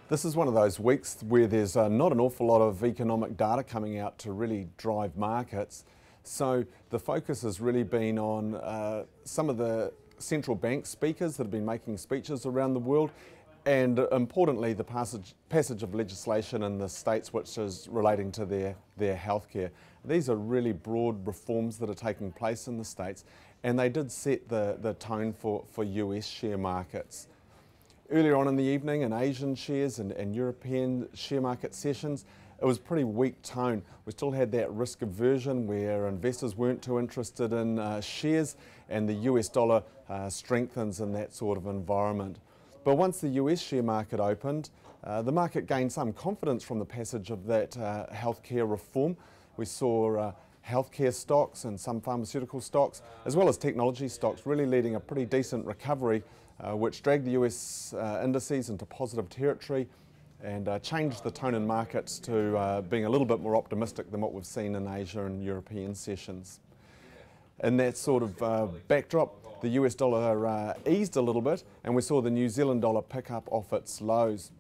This is one of those weeks where there's not an awful lot of economic data coming out to really drive markets. So the focus has really been on some of the central bank speakers that have been making speeches around the world, and importantly the passage of legislation in the states which is relating to their healthcare. These are really broad reforms that are taking place in the states, and they did set the tone for US share markets. Earlier on in the evening, in Asian shares and European share market sessions, it was a pretty weak tone. We still had that risk aversion where investors weren't too interested in shares, and the US dollar strengthens in that sort of environment. But once the US share market opened, the market gained some confidence from the passage of that healthcare reform. We saw healthcare stocks and some pharmaceutical stocks, as well as technology stocks, really leading a pretty decent recovery, which dragged the US indices into positive territory and changed the tone in markets to being a little bit more optimistic than what we've seen in Asia and European sessions. In that sort of backdrop, the US dollar eased a little bit, and we saw the New Zealand dollar pick up off its lows.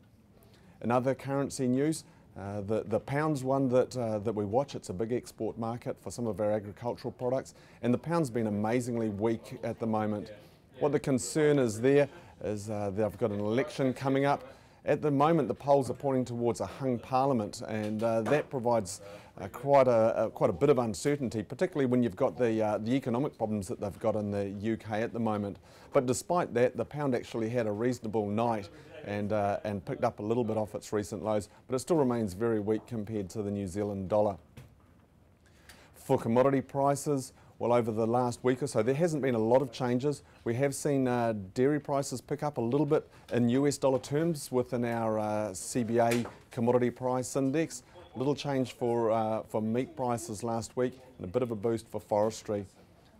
In other currency news, the pound's one that we watch. It's a big export market for some of our agricultural products, and the pound's been amazingly weak at the moment. What the concern is there is they've got an election coming up. At the moment, the polls are pointing towards a hung parliament, and that provides quite a bit of uncertainty, particularly when you've got the economic problems that they've got in the UK at the moment. But despite that, the pound actually had a reasonable night and picked up a little bit off its recent lows, but it still remains very weak compared to the New Zealand dollar. For commodity prices, well, over the last week or so, there hasn't been a lot of changes. We have seen dairy prices pick up a little bit in US dollar terms within our CBA commodity price index. A little change for meat prices last week, and a bit of a boost for forestry.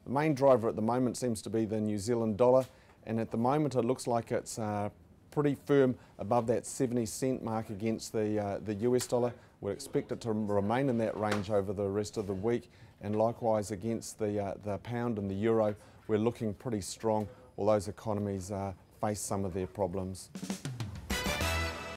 The main driver at the moment seems to be the New Zealand dollar, and at the moment it looks like it's pretty firm above that 70-cent mark against the US dollar. We'd expect it to remain in that range over the rest of the week, and likewise against the pound and the euro, we're looking pretty strong, while those economies face some of their problems.